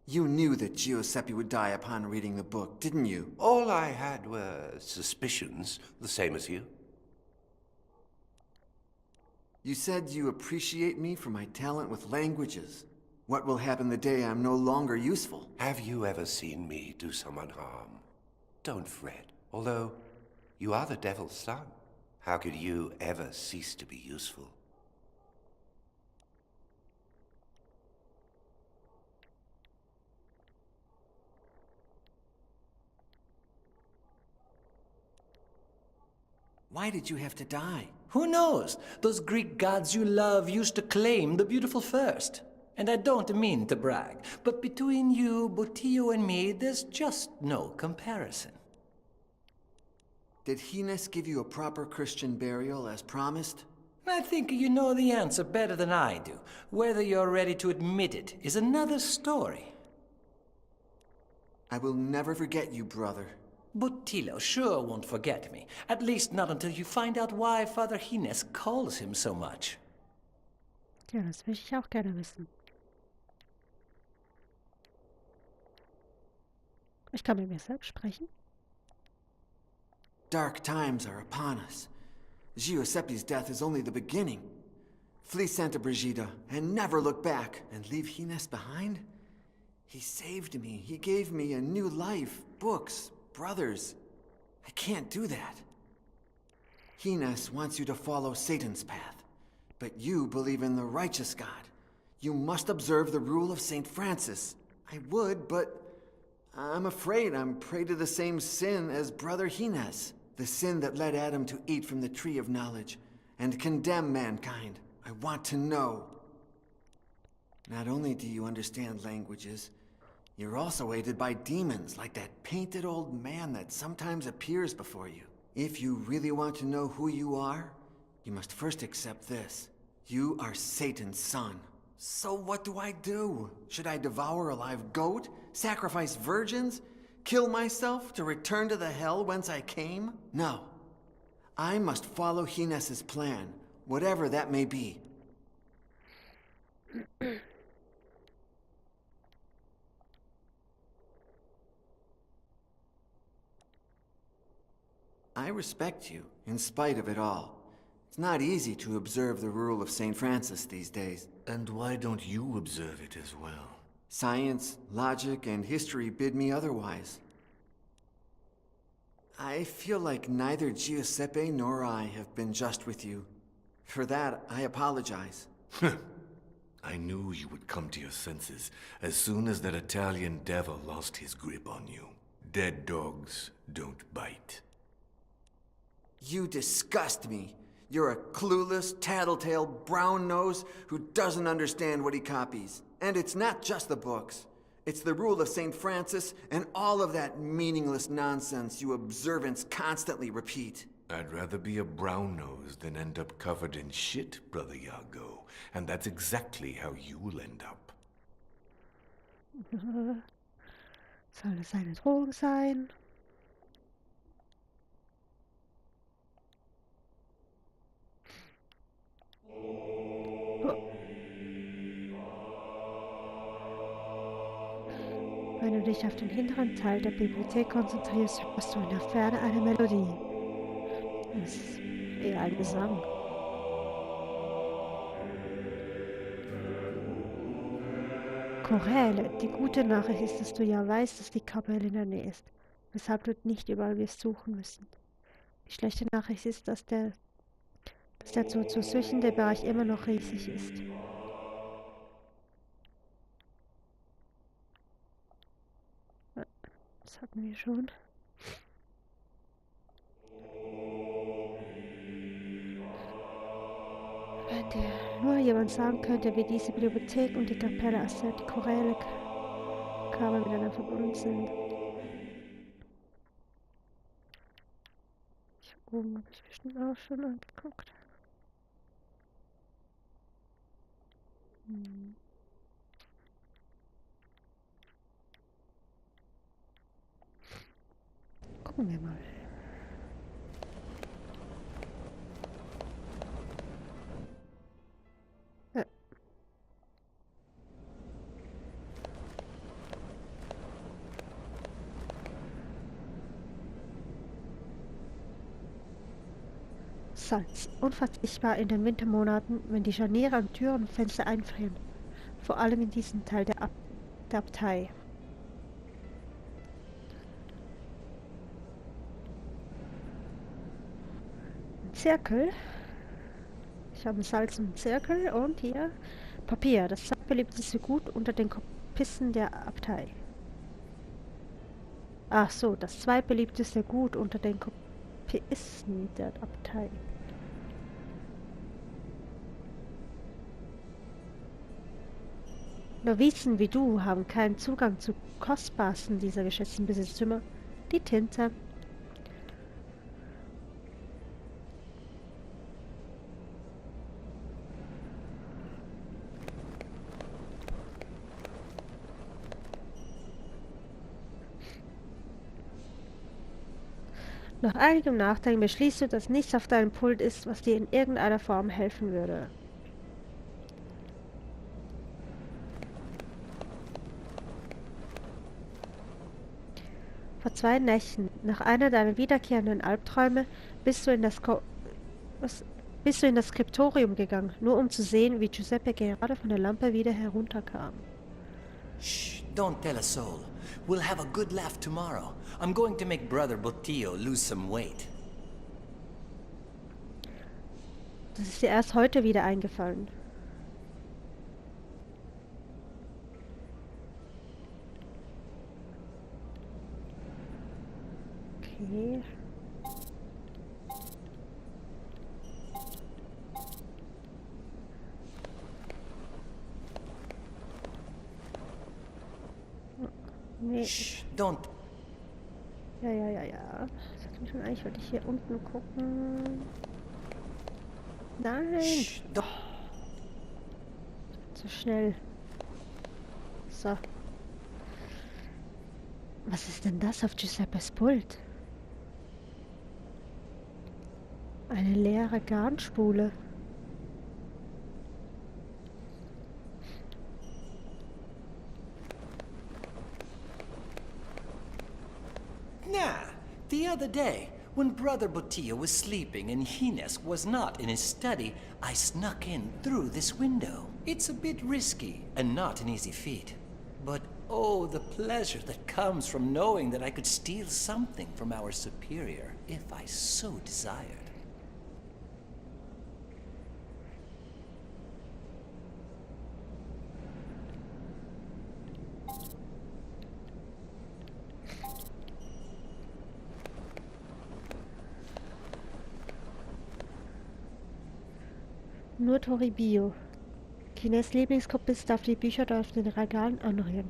You knew that Giuseppe would die upon reading the book, didn't you? All I had were suspicions, the same as you. You said you appreciate me for my talent with languages. What will happen the day I'm no longer useful? Have you ever seen me do someone harm? Don't fret. Although, you are the devil's son. How could you ever cease to be useful? Why did you have to die? Who knows? Those Greek gods you love used to claim the beautiful first. And I don't mean to brag, but between you, Botillo, and me, there's just no comparison. Did Hines give you a proper Christian burial as promised? I think you know the answer better than I do. Whether you're ready to admit it is another story. I will never forget you, brother. Botillo sure won't forget me. At least not until you find out why Father Hines calls him so much. Ja, das will ich auch gerne wissen. Ich kann mit mir selbst sprechen. Dark times are upon us. Giuseppe's death is only the beginning. Flee Santa Brigida and never look back and leave Hines behind? He saved me. He gave me a new life, books, brothers. I can't do that. Hines wants you to follow Satan's path, but you believe in the righteous God. You must observe the rule of St. Francis. I would, but I'm afraid I'm prey to the same sin as Brother Hines. The sin that led Adam to eat from the tree of knowledge and condemn mankind. I want to know. Not only do you understand languages, you're also aided by demons like that painted old man that sometimes appears before you. If you really want to know who you are, you must first accept this. You are Satan's son. So what do I do? Should I devour a live goat? Sacrifice virgins? Kill myself to return to the hell whence I came? No. I must follow Hines's plan, whatever that may be. I respect you, in spite of it all. It's not easy to observe the rule of St. Francis these days. And why don't you observe it as well? Science, logic, and history bid me otherwise. I feel like neither Giuseppe nor I have been just with you. For that, I apologize. I knew you would come to your senses as soon as that Italian devil lost his grip on you. Dead dogs don't bite. You disgust me. You're a clueless, tattletale, brown nose who doesn't understand what he copies. And it's not just the books. It's the rule of St. Francis and all of that meaningless nonsense you observants constantly repeat. I'd rather be a brown nose than end up covered in shit, Brother Iago. And that's exactly how you'll end up. Soll es eine Drohung sein? Wenn du dich auf den hinteren Teil der Bibliothek konzentrierst, hörst du in der Ferne eine Melodie. Es ist eher ein Gesang. Choräle. Die gute Nachricht ist, dass du ja weißt, dass die Kapelle in der Nähe ist, weshalb du nicht überall wirst suchen müssen. Die schlechte Nachricht ist, dass der zu suchende Bereich immer noch riesig ist. Das hatten wir schon. Wenn dir nur jemand sagen könnte, wie diese Bibliothek und die Kapelle aus der die Choräle Kabel miteinander verbunden sind. Hier oben habe ich bestimmt auch schon angeguckt. Gucken wir mal. Salz, unverzichtbar in den Wintermonaten, wenn die Scharniere an Türen und Fenster einfrieren. Vor allem in diesem Teil der Abtei. Ein Zirkel. Ich habe Salz und einen Zirkel und hier Papier. Das zweitbeliebteste Gut unter den Kopisten der Abtei. Ach so, das zweitbeliebteste Gut unter den Kopisten der Abtei. Novizen wie du haben keinen Zugang zu kostbarsten dieser geschätzten Besitztümer. Die Tinte. Nach einigem Nachdenken beschließt du, dass nichts auf deinem Pult ist, was dir in irgendeiner Form helfen würde. Vor 2 Nächten, nach einer deiner wiederkehrenden Albträume, bist du in das Skriptorium gegangen, nur um zu sehen, wie Giuseppe gerade von der Lampe wieder herunterkam. Shh, don't tell a soul. We'll have a good laugh tomorrow. I'm going to make Brother Botillo lose some weight. Das ist dir erst heute wieder eingefallen. Okay. Nee. Shh, don't. Ja. Das hat mich schon eigentlich, wollte ich hier unten gucken. Nein! Shh, don't. Zu schnell. So. Was ist denn das auf Giuseppes Pult? Eine leere Garnspule. Nah, the other day, when Brother Botillo was sleeping and Hines was not in his study, I snuck in through this window. It's a bit risky and not an easy feat. But oh, the pleasure that comes from knowing that I could steal something from our superior if I so desired. Nur Toribio. Kines Lieblingskopist darf die Bücher dort auf den Regalen anrühren.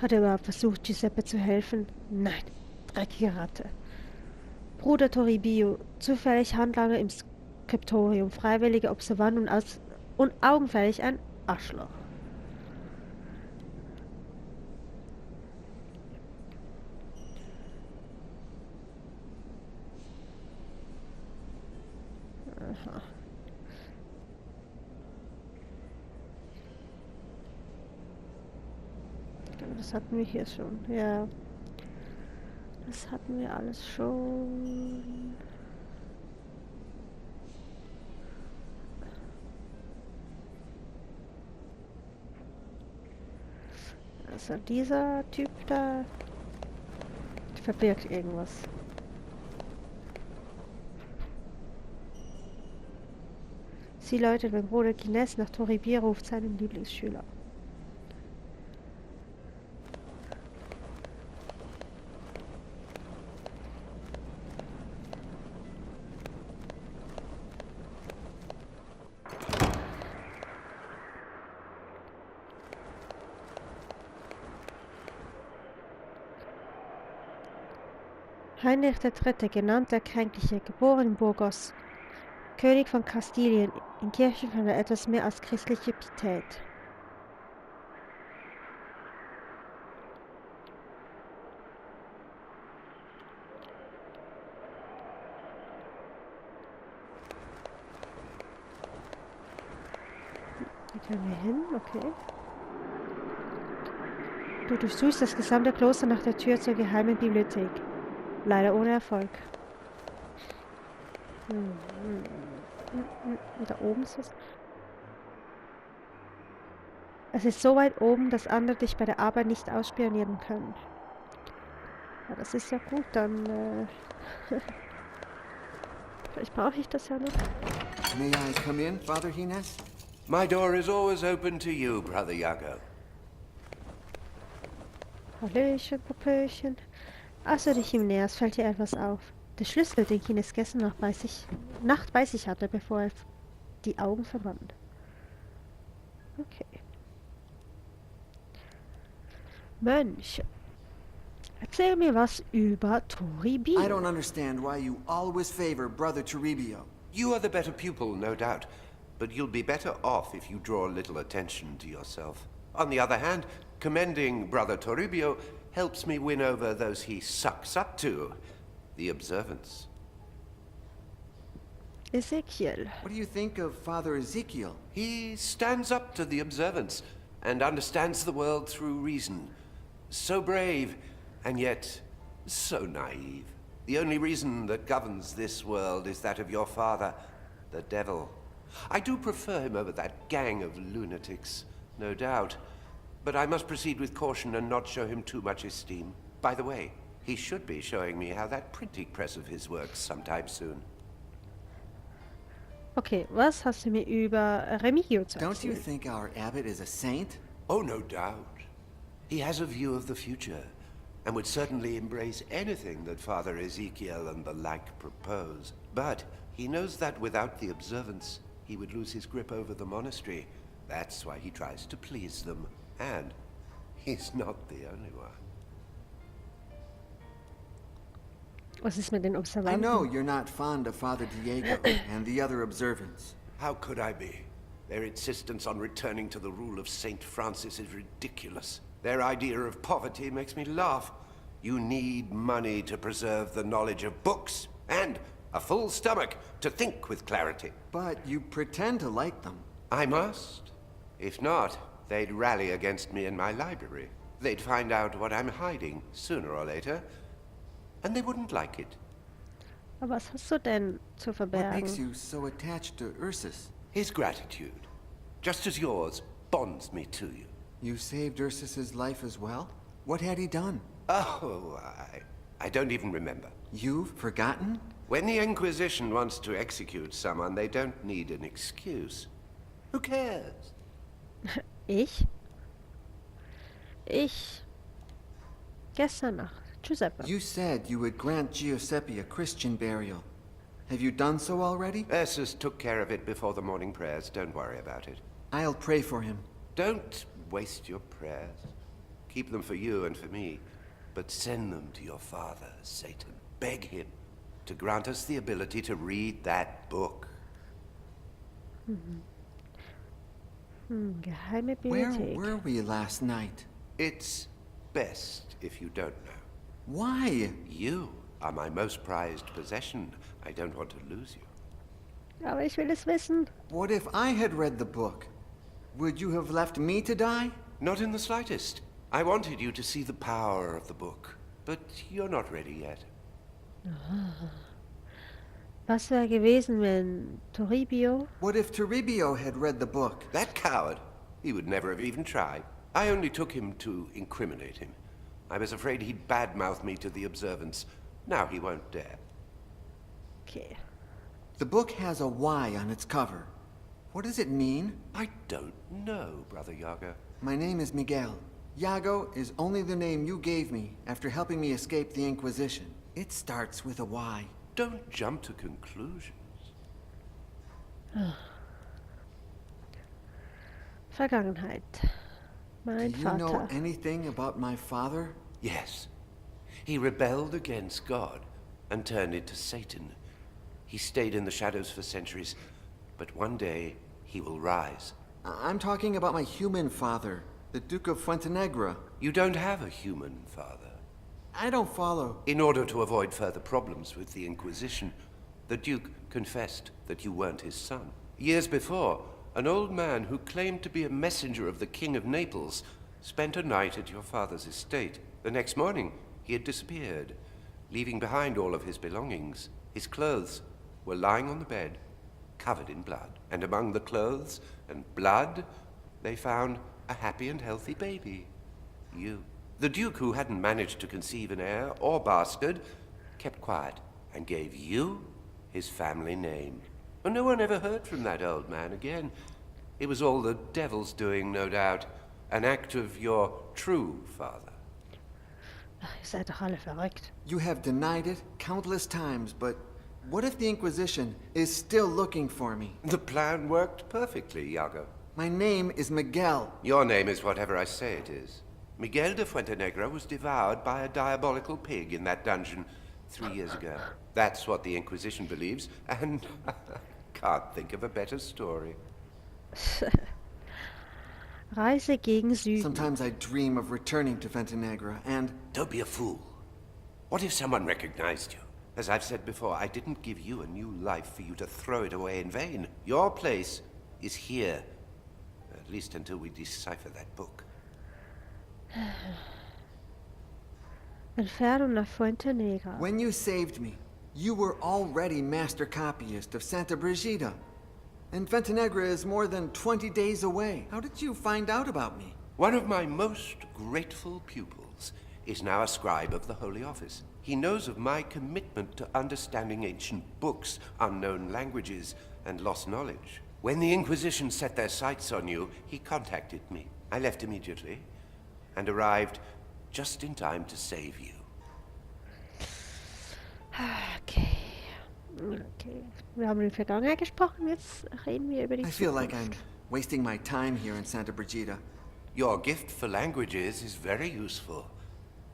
Hat er überhaupt versucht, Giuseppe zu helfen? Nein, dreckige Ratte. Bruder Toribio, zufällig Handlanger im Skriptorium, freiwilliger Observant und augenfällig ein Arschloch. Aha. Das hatten wir hier schon, ja. Das hatten wir alles schon. Also dieser Typ da verbirgt irgendwas. Sie läutet, wenn Bruder Kines nach Toribio ruft, seinen Lieblingsschüler. Heinrich III., genannt der Kränkliche, geboren in Burgos, König von Kastilien, in Kirchen von der etwas mehr als christliche Pietät. Da können wir hin, okay. Du durchsuchst das gesamte Kloster nach der Tür zur geheimen Bibliothek. Leider ohne Erfolg. Da oben ist was. Es ist so weit oben, dass andere dich bei der Arbeit nicht ausspionieren können. Ja, das ist ja gut, dann vielleicht brauche ich das ja noch. May I come in, Father Hines? My door is always open to you, Brother Yago. Hallöchen, Popöchen. Als du dich ihm näherst, fällt dir etwas auf. Der Schlüssel, den Kines gestern Nacht bei sich hatte, bevor er die Augen verband. Okay. Mönch, erzähl mir was über Toribio. I don't understand why you always favor Brother Toribio. You are the better pupil, no doubt, but you'll be better off if you draw a little attention to yourself. On the other hand, commending Brother Toribio helps me win over those he sucks up to, the observants. Ezekiel. What do you think of Father Ezekiel? He stands up to the observants and understands the world through reason. So brave, and yet so naive. The only reason that governs this world is that of your father, the devil. I do prefer him over that gang of lunatics, no doubt. But I must proceed with caution and not show him too much esteem. By the way, he should be showing me how that printing press of his works sometime soon. Okay, was hast du mir über Remigio zu Don't you erzählen? think our abbot is a saint? Oh, no doubt. He has a view of the future, and would certainly embrace anything that Father Ezekiel and the like propose. But he knows that without the observance, he would lose his grip over the monastery. That's why he tries to please them. And he's not the only one. Was ist mit den I Observanten? know you're not fond of Father Diego and the other observants. How could I be? Their insistence on returning to the rule of Saint Francis is ridiculous. Their idea of poverty makes me laugh. You need money to preserve the knowledge of books, and a full stomach to think with clarity. But you pretend to like them. I must. If not, they'd rally against me in my library. They'd find out what I'm hiding, sooner or later, and they wouldn't like it. Aber was hast du denn zu What makes verbergen? you so attached to Ursus? His gratitude, just as yours, bonds me to you. You saved Ursus's life as well? What had he done? Oh, I don't even remember. You've forgotten? When the Inquisition wants to execute someone, they don't need an excuse. Who cares? Ich? Gestern Nacht. Giuseppe. You said you would grant Giuseppe a Christian burial. Have you done so already? Ursus took care of it before the morning prayers. Don't worry about it. I'll pray for him. Don't waste your prayers. Keep them for you and for me. But send them to your father, Satan. Beg him to grant us the ability to read that book. Geheime Where Bibliothek. were we last night? It's best if you don't know. Why? You are my most prized possession. I don't want to lose you. Aber ich will es wissen. What if I had read the book? Would you have left me to die? Not in the slightest. I wanted you to see the power of the book, but you're not ready yet. Was wäre gewesen, wenn Toribio... What if Toribio had read the book? That coward, he would never have even tried. I only took him to incriminate him. I was afraid he'd badmouth me to the observants. Now he won't dare. Okay. The book has a Y on its cover. What does it mean? I don't know, Brother Yago. My name is Miguel. Iago is only the name you gave me after helping me escape the Inquisition. It starts with a Y. Don't jump to conclusions. Vergangenheit. Mein Do you know Vater. anything about my father? Yes. He rebelled against God and turned into Satan. He stayed in the shadows for centuries, but one day he will rise. I'm talking about my human father, the Duke of Fuentenegra. You don't have a human father. I don't follow. In order to avoid further problems with the Inquisition, the Duke confessed that you weren't his son. Years before, an old man who claimed to be a messenger of the King of Naples spent a night at your father's estate. The next morning, he had disappeared, leaving behind all of his belongings. His clothes were lying on the bed, covered in blood. And among the clothes and blood, they found a happy and healthy baby. You. The Duke, who hadn't managed to conceive an heir or bastard, kept quiet and gave you his family name. And no one ever heard from that old man again. It was all the devil's doing, no doubt. An act of your true father. Ach, ihr seid doch alle verrückt. You have denied it countless times, but what if the Inquisition is still looking for me? The plan worked perfectly, Iago. My name is Miguel. Your name is whatever I say it is. Miguel de Fuentenegra was devoured by a diabolical pig in that dungeon 3 years ago. That's what the Inquisition believes, and can't think of a better story. Reise gegen Süden. Sometimes I dream of returning to Fuentenegra, and Don't be a fool. What if someone recognized you? As I've said before, I didn't give you a new life for you to throw it away in vain. Your place is here, at least until we decipher that book. Entfernung nach Fuentenegra. when you saved me, you were already master copyist of Santa Brigida. And Fuentenegra is more than 20 days away. How did you find out about me? One of my most grateful pupils is now a scribe of the Holy Office. He knows of my commitment to understanding ancient books, unknown languages, and lost knowledge. When the Inquisition set their sights on you, he contacted me. I left immediately and arrived just in time to save you. Okay. Okay. Wir haben in der Vergangenheit gesprochen, jetzt reden wir über die I feel like Zukunft. I'm wasting my time here in Santa Brigida. Your gift for languages is very useful,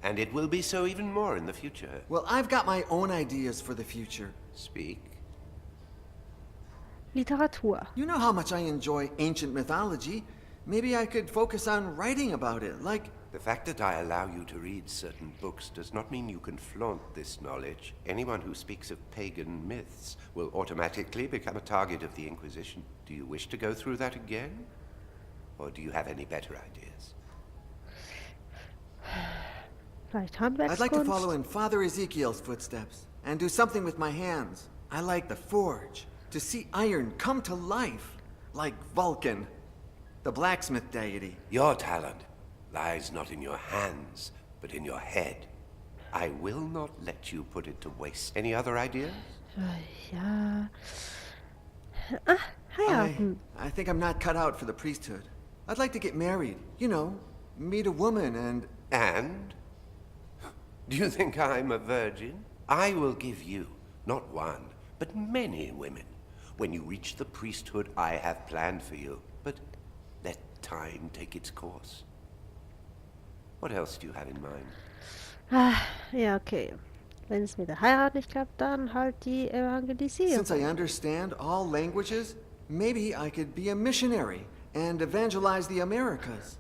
and it will be so even more in the future. Well, I've got my own ideas for the future. Speak. Literatur. You know how much I enjoy ancient mythology. Maybe I could focus on writing about it, like... The fact that I allow you to read certain books does not mean you can flaunt this knowledge. Anyone who speaks of pagan myths will automatically become a target of the Inquisition. Do you wish to go through that again? Or do you have any better ideas? Vielleicht I'd like to Handwerkskunst. follow in Father Ezekiel's footsteps and do something with my hands. I like the forge, to see iron come to life, like Vulcan, the blacksmith deity. Your talent lies not in your hands, but in your head. I will not let you put it to waste. Any other ideas? Ja. Ah, heiraten. I think I'm not cut out for the priesthood. I'd like to get married, you know, meet a woman and... And? Do you think I'm a virgin? I will give you, not one, but many women. When you reach the priesthood I have planned for you. But let time take its course. What else do you have in mind? Ah, ja, okay. Wenn es mit der Heirat nicht klappt, dann halt die Evangelisierung. Since I understand all languages, maybe I could be a missionary and evangelize the Americas.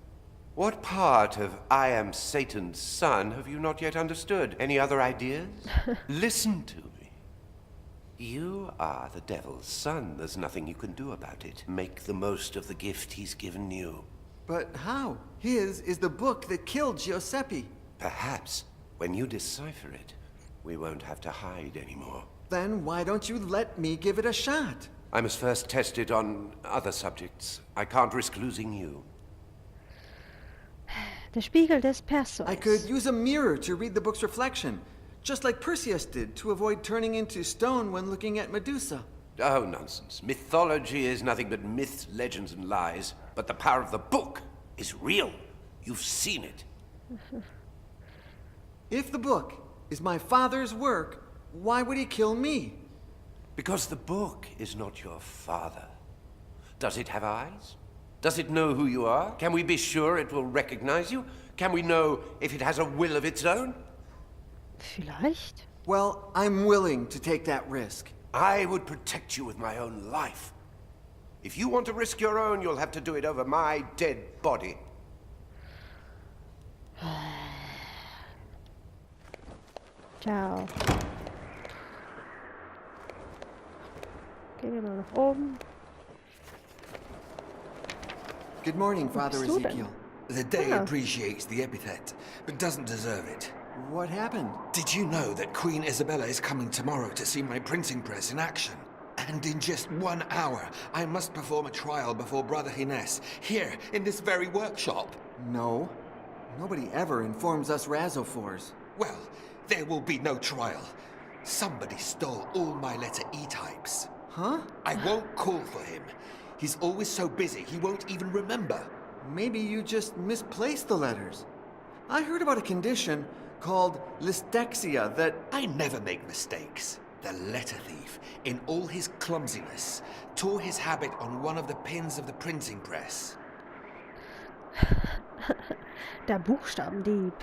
What part of I am Satan's son have you not yet understood? Any other ideas? Listen to me. You are the devil's son. There's nothing you can do about it. Make the most of the gift he's given you. But how? His is the book that killed Giuseppe. Perhaps, when you decipher it, we won't have to hide anymore. Then why don't you let me give it a shot? I must first test it on other subjects. I can't risk losing you. Der Spiegel des Perseus. I could use a mirror to read the book's reflection, just like Perseus did to avoid turning into stone when looking at Medusa. Oh, nonsense. Mythology is nothing but myths, legends, and lies. But the power of the book is real. You've seen it. If the book is my father's work, why would he kill me? Because the book is not your father. Does it have eyes? Does it know who you are? Can we be sure it will recognize you? Can we know if it has a will of its own? Vielleicht? Well, I'm willing to take that risk. I would protect you with my own life. If you want to risk your own, you'll have to do it over my dead body. Ciao. Gehen wir mal nach oben. Good morning, Father bist du denn? Ezekiel. The day Oh. appreciates the epithet, but doesn't deserve it. What happened? Did you know that Queen Isabella is coming tomorrow to see my printing press in action? And in just 1 hour, I must perform a trial before Brother Ines, here, in this very workshop. No. Nobody ever informs us Razophors. Well, there will be no trial. Somebody stole all my letter E types. Huh? I won't call for him. He's always so busy, he won't even remember. Maybe you just misplaced the letters. I heard about a condition called listexia that... I never make mistakes. The letter thief, in all his clumsiness, tore his habit on one of the pins of the printing press. Der Buchstabendieb.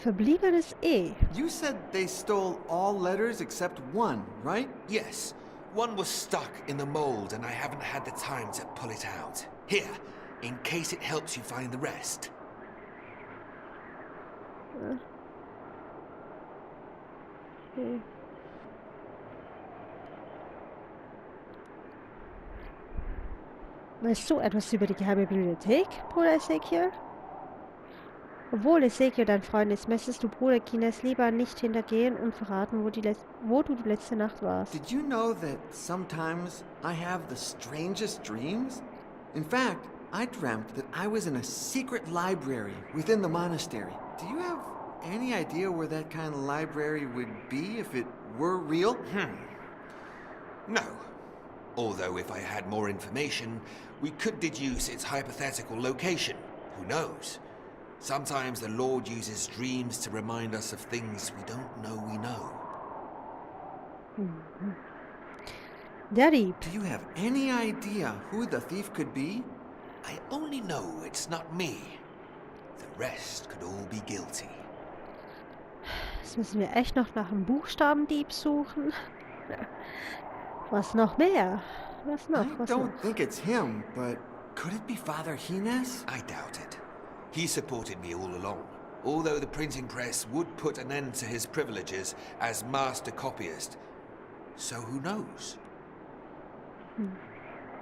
Verbliebenes E. You said they stole all letters except one, right? Yes, one was stuck in the mold and I haven't had the time to pull it out. Here, in case it helps you find the rest. Okay. Weißt du etwas über die geheime Bibliothek, Bruder Ezekiel? Obwohl Ezekiel dein Freund ist, möchtest du Bruder Kines lieber nicht hintergehen und verraten, wo du die letzte Nacht warst. Did you know that sometimes I have the strangest dreams? In fact, I dreamt that I was in a secret library within the monastery. Do you have any idea where that kind of library would be if it were real? No. Although if I had more information, we could deduce its hypothetical location. Who knows? Sometimes the Lord uses dreams to remind us of things we don't know we know. Der Dieb. Do you have any idea who the thief could be? I only know it's not me. The rest could all be guilty. Jetzt müssen wir echt noch nach einem Buchstabendieb suchen. Was noch mehr? Was noch? I Was noch? don't think it's him, but could it be Father Hines? I doubt it. He supported me all along, although the printing press would put an end to his privileges as master copyist. So who knows?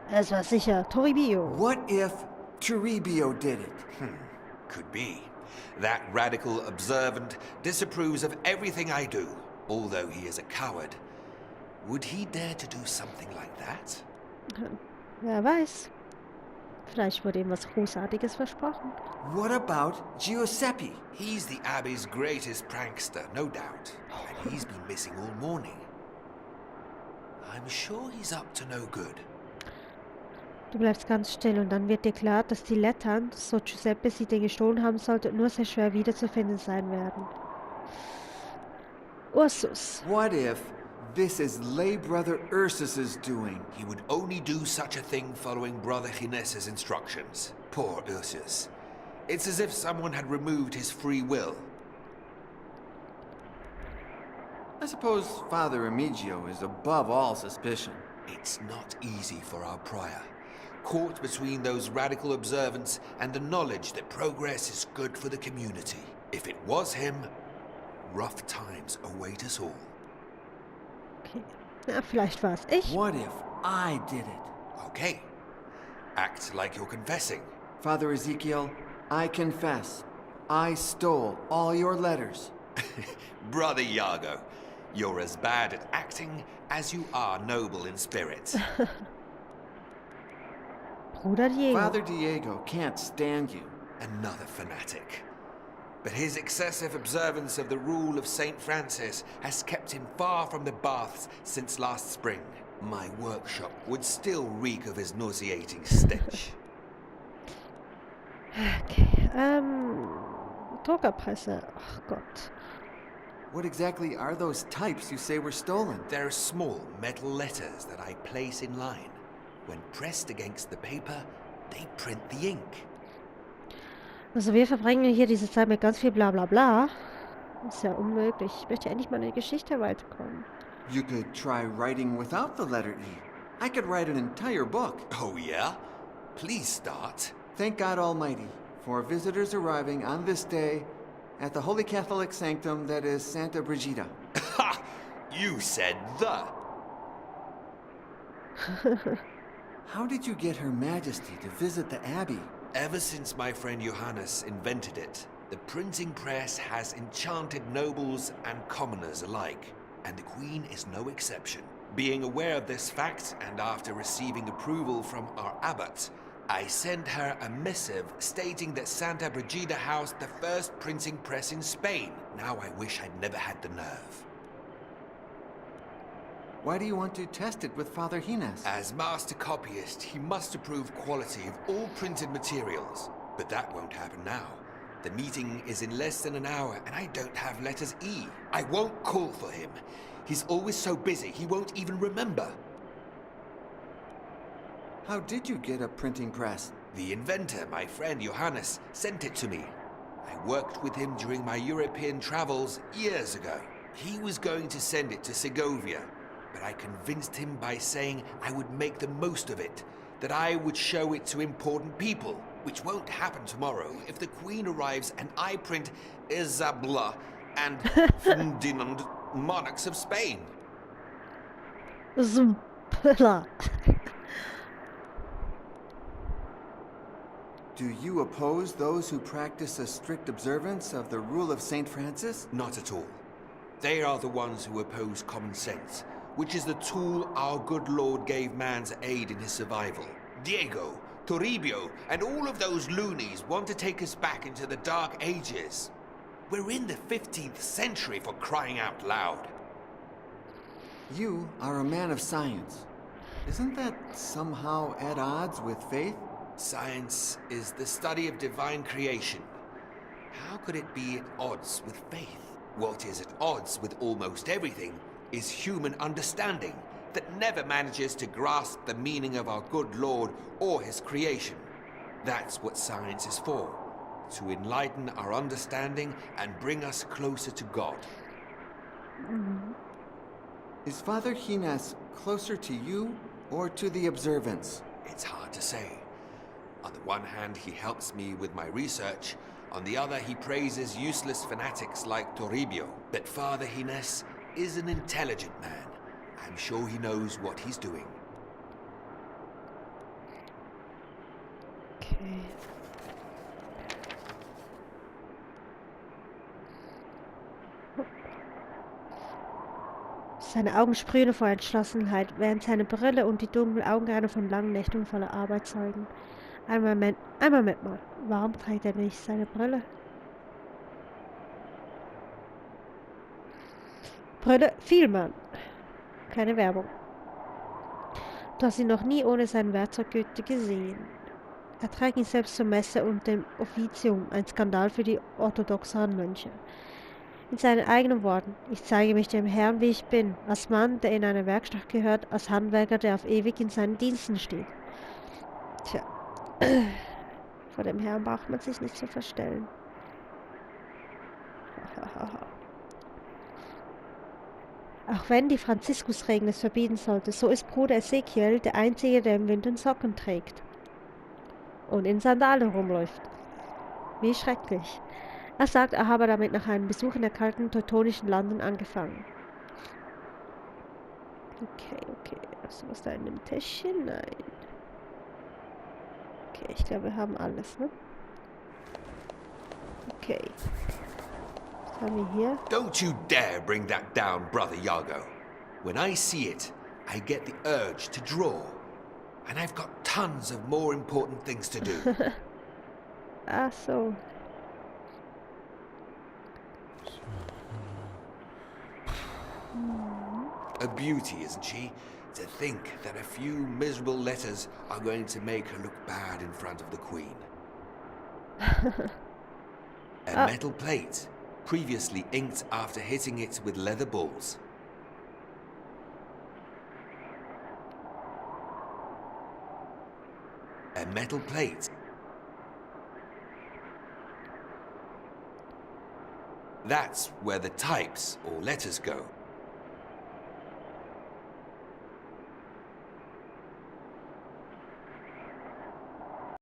Es war sicher Toribio. What if Toribio did it? Could be. That radical observant disapproves of everything I do, although he is a coward. Would he dare to do something like that? Wer weiß. Vielleicht wurde ihm was Großartiges versprochen. What about Giuseppe? He's the Abbey's greatest prankster, no doubt. And he's been missing all morning. I'm sure he's up to no good. Du bleibst ganz still und dann wird dir klar, dass die Lettern, so Giuseppe sie dir gestohlen haben sollte, nur sehr schwer wiederzufinden sein werden. Ursus. What if this is lay brother Ursus's doing? He would only do such a thing following Brother Gines's instructions. Poor Ursus. It's as if someone had removed his free will. I suppose Father Emigio is above all suspicion. It's not easy for our prior. Caught between those radical observants and the knowledge that progress is good for the community. If it was him, rough times await us all. Okay. Ja, vielleicht war es ich. What if I did it? Okay. Act like you're confessing. Father Ezekiel, I confess. I stole all your letters. Brother Iago, you're as bad at acting as you are noble in spirit. Bruder Diego. Father Diego can't stand you. Another fanatic. But his excessive observance of the rule of St. Francis has kept him far from the baths since last spring. My workshop would still reek of his nauseating stench. Okay. Druckerpresse. Ach Gott. What exactly are those types you say were stolen? They're small metal letters that I place in line. When pressed against the paper, they print the ink. Also wir verbringen hier diese Zeit mit ganz viel Blablabla. Ist ja unmöglich. Ich möchte endlich mal in die Geschichte weiterkommen. You could try writing without the letter E. I could write an entire book. Oh yeah? Please start. Thank God Almighty for visitors arriving on this day at the Holy Catholic Sanctum that is Santa Brigida. Ha! You said the. How did you get Her Majesty to visit the Abbey? Ever since my friend Johannes invented it, the printing press has enchanted nobles and commoners alike, and the Queen is no exception. Being aware of this fact, and after receiving approval from our abbot, I sent her a missive stating that Santa Brigida housed the first printing press in Spain. Now I wish I'd never had the nerve. Why do you want to test it with Father Hines? As master copyist, he must approve quality of all printed materials. But that won't happen now. The meeting is in less than an hour, and I don't have letters E. I won't call for him. He's always so busy, he won't even remember. How did you get a printing press? The inventor, my friend Johannes, sent it to me. I worked with him during my European travels years ago. He was going to send it to Segovia, but I convinced him by saying I would make the most of it, that I would show it to important people, which won't happen tomorrow if the Queen arrives and I print Isabella and Ferdinand, monarchs of Spain. Zumpla. Do you oppose those who practice a strict observance of the rule of St. Francis? Not at all. They are the ones who oppose common sense, which is the tool our good Lord gave man's aid in his survival. Diego, Toribio, and all of those loonies want to take us back into the Dark Ages. We're in the 15th century, for crying out loud. You are a man of science. Isn't that somehow at odds with faith? Science is the study of divine creation. How could it be at odds with faith? What is at odds with almost everything is human understanding that never manages to grasp the meaning of our good Lord or his creation. That's what science is for, to enlighten our understanding and bring us closer to God. Is Father Hines closer to you or to the observance? It's hard to say. On the one hand, he helps me with my research. On the other, he praises useless fanatics like Toribio. But Father Hines is an intelligent man. I'm sure he knows what he's doing. Okay. Seine Augen sprühen vor Entschlossenheit, während seine Brille und die dunklen Augenränder von langen Nächten voller Arbeit zeugen. Einmal mit mal. Warum trägt er nicht seine Brille? Brille Vielmann. Keine Werbung. Du hast ihn noch nie ohne seinen Werkzeuggürtel gesehen. Er trägt ihn selbst zur Messe und dem Offizium, ein Skandal für die orthodoxen Mönche. In seinen eigenen Worten: Ich zeige mich dem Herrn, wie ich bin, als Mann, der in eine Werkstatt gehört, als Handwerker, der auf ewig in seinen Diensten steht. Tja, vor dem Herrn braucht man sich nicht zu verstellen. Auch wenn die Franziskusregel es verbieten sollte, so ist Bruder Ezekiel der Einzige, der im Winter Socken trägt und in Sandalen rumläuft. Wie schrecklich. Er sagt, er habe damit nach einem Besuch in der kalten teutonischen Landen angefangen. Okay. Also was da in dem Täschchen? Nein. Okay, ich glaube, wir haben alles, ne? Okay. Was haben wir hier? Don't you dare bring that down, Brother Iago. When I see it, I get the urge to draw. And I've got tons of more important things to do. Ach so. A beauty, isn't she? To think that a few miserable letters are going to make her look bad in front of the Queen. A metal plate, previously inked after hitting it with leather balls. A metal plate. That's where the types or letters go.